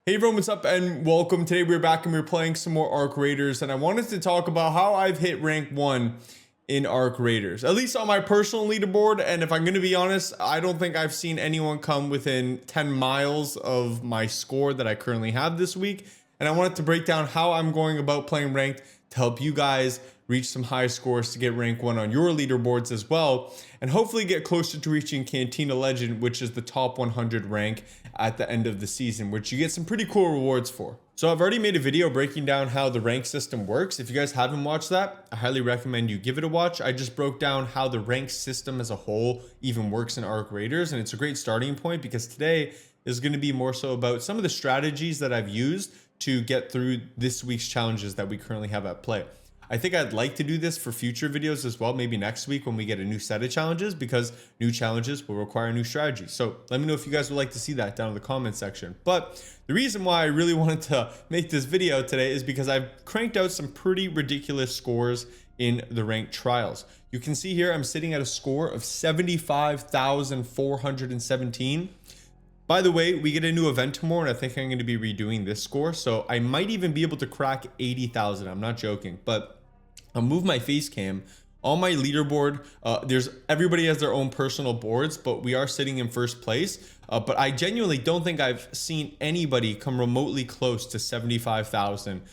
Hey everyone, what's up and welcome. Today we're back and we're playing some more Arc Raiders, and I wanted to talk about how I've hit rank 1 in Arc Raiders, at least on my personal leaderboard. And if I'm going to be honest, I don't think I've seen anyone come within 10 miles of my score that I currently have this week. And I wanted to break down how I'm going about playing ranked to help you guys reach some high scores to get rank 1 on your leaderboards as well, and hopefully get closer to reaching Cantina Legend, which is the top 100 rank at the end of the season, which you get some pretty cool rewards for. So I've already made a video breaking down how the rank system works. If you guys haven't watched that, I highly recommend you give it a watch. I just broke down how the rank system as a whole even works in Arc Raiders, and it's a great starting point because today is going to be more so about some of the strategies that I've used to get through this week's challenges that we currently have at play. I think I'd like to do this for future videos as well, maybe next week when we get a new set of challenges, because new challenges will require new strategies. So let me know if you guys would like to see that down in the comment section. But the reason why I really wanted to make this video today is because I've cranked out some pretty ridiculous scores in the ranked trials. You can see here I'm sitting at a score of 75,417. By the way, we get a new event tomorrow, and I think I'm going to be redoing this score. So I might even be able to crack 80,000. I'm not joking, but I'll move my face cam on my leaderboard. Everybody has their own personal boards, but we are sitting in first place. But I genuinely don't think I've seen anybody come remotely close to 75,000,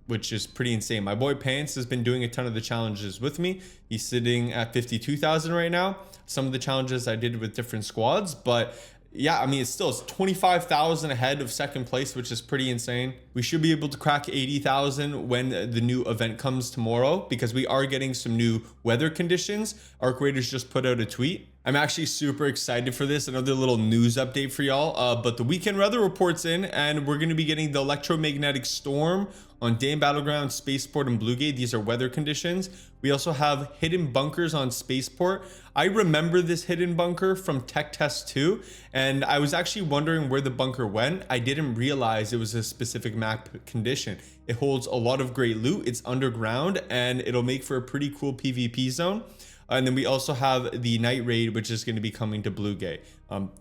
which is pretty insane. My boy Pants has been doing a ton of the challenges with me. He's sitting at 52,000 right now. Some of the challenges I did with different squads, but yeah, I mean, it's 25,000 ahead of second place, which is pretty insane. We should be able to crack 80,000 when the new event comes tomorrow, because we are getting some new weather conditions. Arc Raiders just put out a tweet. I'm actually super excited for this. Another little news update for y'all. But the weekend weather report's in, and we're going to be getting the electromagnetic storm on Dam Battleground, Spaceport, and Bluegate. These are weather conditions. We also have hidden bunkers on Spaceport. I remember this hidden bunker from Tech Test 2, and I was actually wondering where the bunker went. I didn't realize it was a specific map condition. It holds a lot of great loot. It's underground, and it'll make for a pretty cool PvP zone. And then we also have the night raid, which is going to be coming to Bluegate.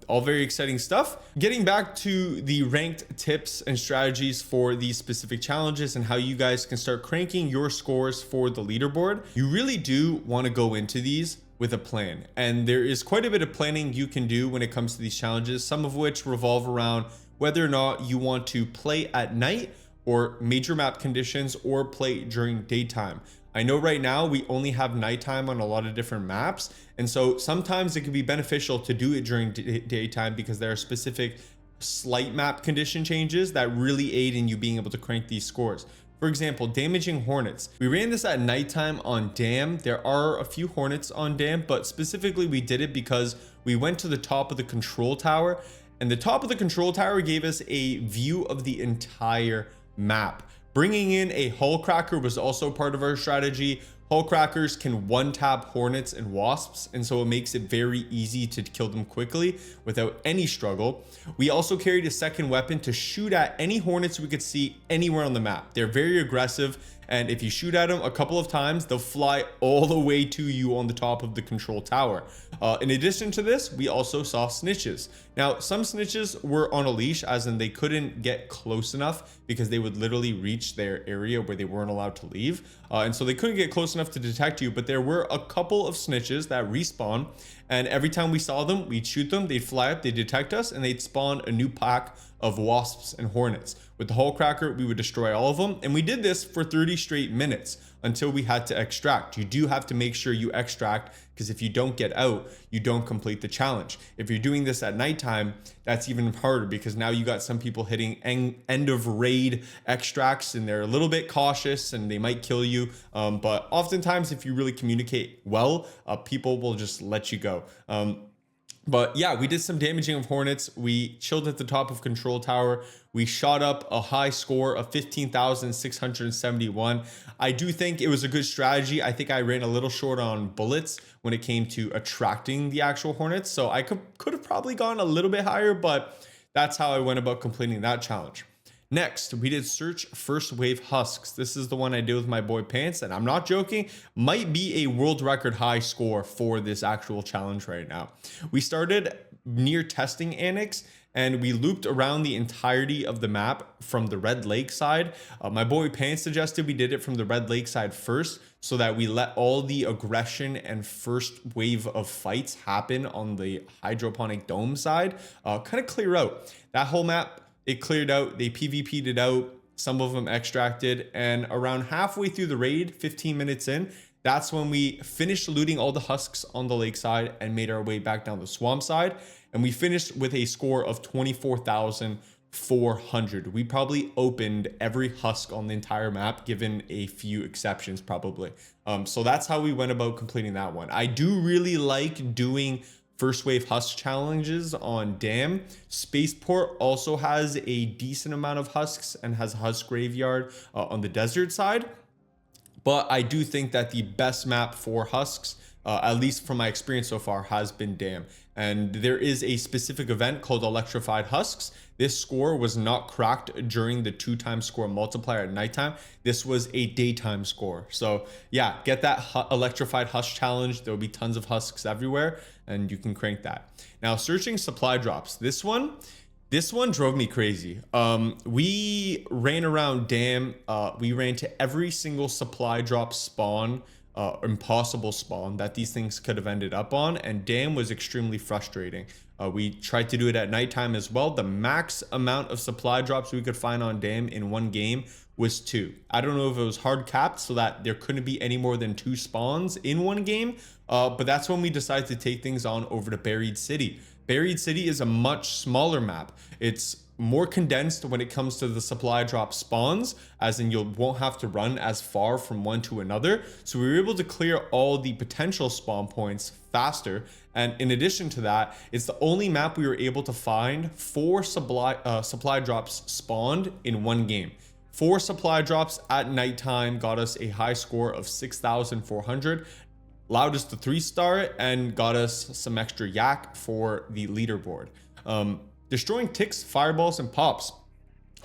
All very exciting stuff. Getting back to the ranked tips and strategies for these specific challenges and how you guys can start cranking your scores for the leaderboard. You really do want to go into these with a plan. And there is quite a bit of planning you can do when it comes to these challenges, some of which revolve around whether or not you want to play at night or major map conditions or play during daytime. I know right now we only have nighttime on a lot of different maps, and so sometimes it can be beneficial to do it during daytime because there are specific slight map condition changes that really aid in you being able to crank these scores. For example, damaging hornets. We ran this at nighttime on Dam. There are a few hornets on Dam, but specifically we did it because we went to the top of the control tower, and the top of the control tower gave us a view of the entire map. Bringing in a hull cracker was also part of our strategy. Hull crackers can one-tap hornets and wasps, and so it makes it very easy to kill them quickly without any struggle. We also carried a second weapon to shoot at any hornets we could see anywhere on the map. They're very aggressive, and if you shoot at them a couple of times, they'll fly all the way to you on the top of the control tower. In addition to this, we also saw snitches. Now, some snitches were on a leash, as in they couldn't get close enough because they would literally reach their area where they weren't allowed to leave. And so they couldn't get close enough to detect you, but there were a couple of snitches that respawn, and every time we saw them, we'd shoot them, they'd fly up, they'd detect us, and they'd spawn a new pack of wasps and hornets. With the hull cracker, we would destroy all of them, and we did this for 30 straight minutes until we had to extract. You do have to make sure you extract, because if you don't get out, you don't complete the challenge. If you're doing this at nighttime, that's even harder, because now you got some people hitting end of raid extracts, and they're a little bit cautious and they might kill you. But oftentimes, if you really communicate well, people will just let you go. But yeah, we did some damaging of hornets. We chilled at the top of control tower. We shot up a high score of 15,671. I do think it was a good strategy. I think I ran a little short on bullets when it came to attracting the actual hornets. So I could have probably gone a little bit higher, but that's how I went about completing that challenge. Next, we did search first wave husks. This is the one I did with my boy Pants, and I'm not joking, might be a world record high score for this actual challenge right now. We started near testing annex, and we looped around the entirety of the map from the Red Lake side. My boy Pan suggested we did it from the Red Lake side first, so that we let all the aggression and first wave of fights happen on the hydroponic dome side, kind of clear out that whole map. It cleared out, they PvP'd it out, some of them extracted, and around halfway through the raid, 15 minutes in, that's when we finished looting all the husks on the lakeside and made our way back down the swamp side. And we finished with a score of 24,400. We probably opened every husk on the entire map, given a few exceptions probably. So that's how we went about completing that one. I do really like doing first wave husk challenges on Dam. Spaceport also has a decent amount of husks and has a husk graveyard on the desert side. But I do think that the best map for husks, at least from my experience so far, has been Dam. And there is a specific event called Electrified Husks. This score was not cracked during the 2-time score multiplier at nighttime. This was a daytime score. So yeah, get that Electrified Husk challenge. There will be tons of husks everywhere, and you can crank that. Now, searching supply drops. This one drove me crazy. We ran around Dam. We ran to every single supply drop spawn, impossible spawn that these things could have ended up on, and Dam was extremely frustrating. We tried to do it at nighttime as well. The max amount of supply drops we could find on Dam in one game was 2. I don't know if it was hard capped so that there couldn't be any more than 2 spawns in one game, but that's when we decided to take things on over to Buried City. Buried City is a much smaller map. It's more condensed when it comes to the supply drop spawns, as in you won't have to run as far from one to another. So we were able to clear all the potential spawn points faster. And in addition to that, it's the only map we were able to find 4 supply drops spawned in one game. 4 supply drops at nighttime got us a high score of 6,400. Allowed us to 3-star it and got us some extra yak for the leaderboard. Destroying ticks, fireballs, and pops.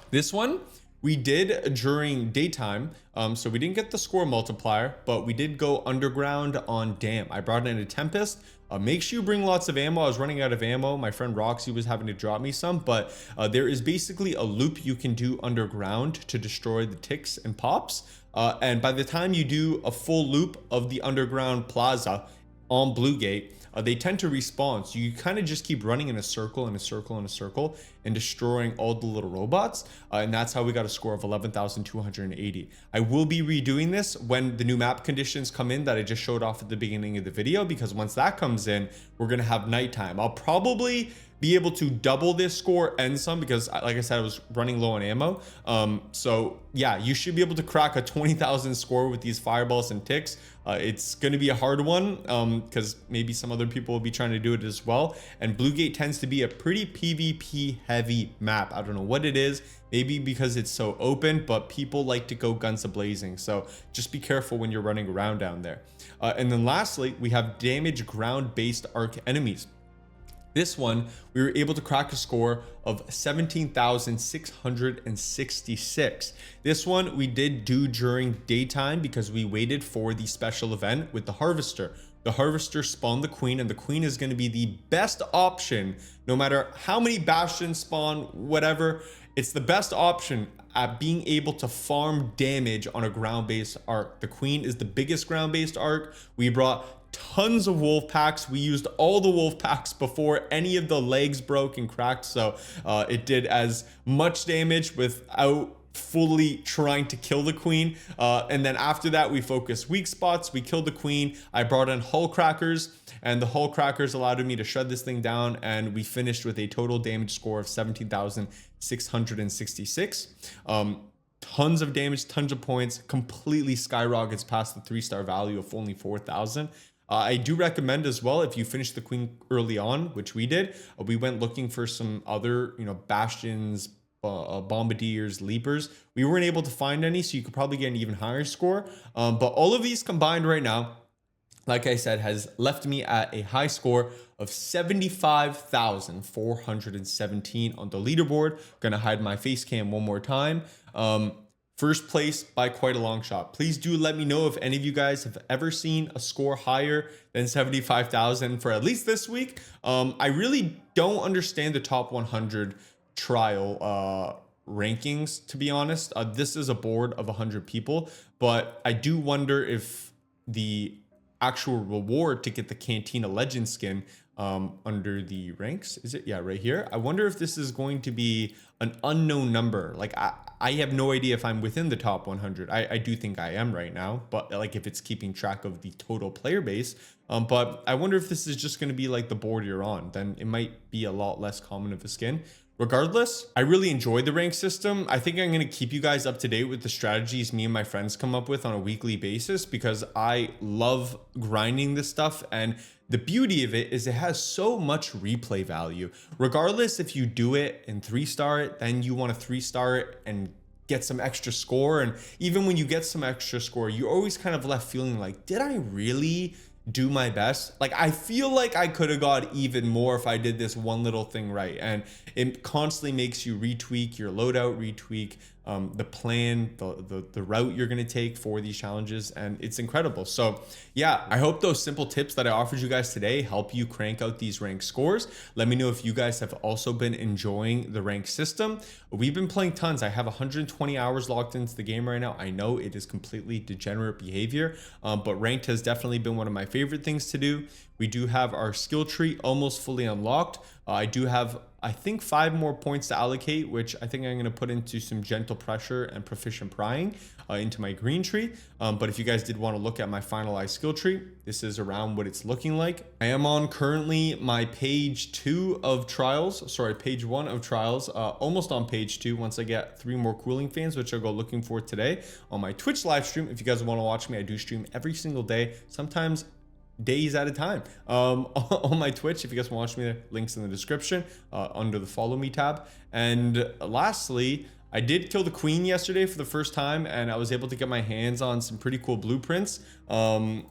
This one we did during daytime, so we didn't get the score multiplier, but we did go underground on Dam. I brought in a Tempest. Make sure you bring lots of ammo. I was running out of ammo. My friend Roxy was having to drop me some, but there is basically a loop you can do underground to destroy the ticks and pops. And by the time you do a full loop of the underground plaza on Blue Gate, they tend to respawn. So you kind of just keep running in a circle and a circle and a circle and destroying all the little robots. And that's how we got a score of 11,280. I will be redoing this when the new map conditions come in that I just showed off at the beginning of the video, because once that comes in, we're going to have nighttime. I'll probably be able to double this score and some, because like I said, I was running low on ammo. So yeah, you should be able to crack a 20,000 score with these fireballs and ticks. It's going to be a hard one because maybe some other people will be trying to do it as well. And Blue Gate tends to be a pretty PvP heavy map. I don't know what it is. Maybe because it's so open, but people like to go guns a-blazing. So just be careful when you're running around down there. And then lastly, we have damage ground-based arc enemies. This one, we were able to crack a score of 17,666. This one we did do during daytime because we waited for the special event with the Harvester. The Harvester spawned the Queen, and the Queen is going to be the best option no matter how many Bastions spawn, whatever. It's the best option at being able to farm damage on a ground-based arc. The Queen is the biggest ground-based arc. We brought tons of wolf packs. We used all the wolf packs before any of the legs broke and cracked, so it did as much damage without fully trying to kill the Queen. And then after that, we focused weak spots. We killed the Queen. I brought in hull crackers, and the hull crackers allowed me to shut this thing down, and we finished with a total damage score of 17,666. Tons of damage, tons of points, completely skyrockets past the 3-star value of only 4,000. I do recommend as well, if you finish the Queen early on, which we did, we went looking for some other, Bastions, Bombardiers, Leapers. We weren't able to find any, so you could probably get an even higher score. But all of these combined right now, like I said, has left me at a high score of 75,417 on the leaderboard. Gonna hide my face cam one more time. first place by quite a long shot. Please do let me know if any of you guys have ever seen a score higher than 75,000 for at least this week. I really don't understand the top 100 trial rankings, to be honest. This is a board of 100 people, but I do wonder if the actual reward to get the Cantina Legend skin under the ranks, is it? Yeah, right here. I wonder if this is going to be an unknown number. Like I have no idea if I'm within the top 100. I do think I am right now, but like if it's keeping track of the total player base. But I wonder if this is just going to be like the board you're on, then it might be a lot less common of a skin. Regardless, I really enjoy the rank system. I think I'm going to keep you guys up to date with the strategies me and my friends come up with on a weekly basis because I love grinding this stuff. And the beauty of it is it has so much replay value. Regardless if you do it and 3-star it, then you want to 3-star it and get some extra score. And even when you get some extra score, you're always kind of left feeling like, did I really do my best? Like I feel like I could have got even more if I did this one little thing right. And it constantly makes you retweak your loadout, retweak the plan, the route you're going to take for these challenges, and it's incredible. So yeah, I hope those simple tips that I offered you guys today help you crank out these rank scores. Let me know if you guys have also been enjoying the rank system. We've been playing tons. I have 120 hours logged into the game right now. I know it is completely degenerate behavior, but ranked has definitely been one of my favorite things to do. We do have our skill tree almost fully unlocked. I do have, I think, 5 more points to allocate, which I think I'm going to put into some gentle pressure and proficient prying into my green tree. But if you guys did want to look at my finalized skill tree, this is around what it's looking like. I am on currently my page 2 of trials, sorry, page 1 of trials, almost on page 2 once I get 3 more cooling fans, which I'll go looking for today on my Twitch live stream. If you guys want to watch me, I do stream every single day, sometimes days at a time on my Twitch. If you guys want to watch me, links in the description under the follow me tab. And lastly, I did kill the queen yesterday for the first time, and I was able to get my hands on some pretty cool blueprints. I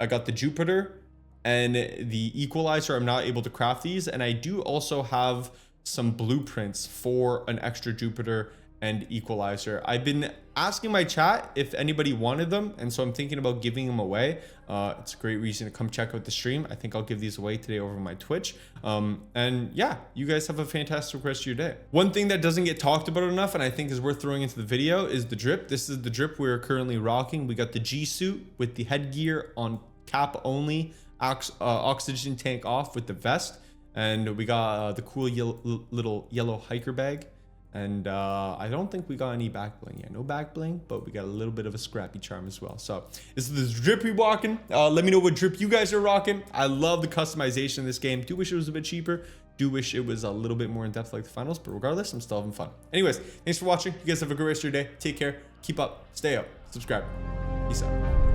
got the Jupiter and the equalizer. I'm not able to craft these, and I do also have some blueprints for an extra Jupiter and equalizer. I've been asking my chat if anybody wanted them, and so I'm thinking about giving them away. It's a great reason to come check out the stream. I think I'll give these away today over my Twitch. And yeah, you guys have a fantastic rest of your day. One thing that doesn't get talked about enough, and I think is worth throwing into the video, is the drip. This is the drip we're currently rocking. We got the G suit with the headgear on cap only, oxygen tank off with the vest, and we got the cool little yellow hiker bag. And I don't think we got any back bling yet. No back bling, but we got a little bit of a scrappy charm as well. So this is the drip we walking. Let me know what drip you guys are rocking. I love the customization in this game. Do wish it was a bit cheaper. Do wish it was a little bit more in depth like the finals, but regardless, I'm still having fun. Anyways, thanks for watching. You guys have a great rest of your day. Take care. Keep up. Stay up. Subscribe. Peace out.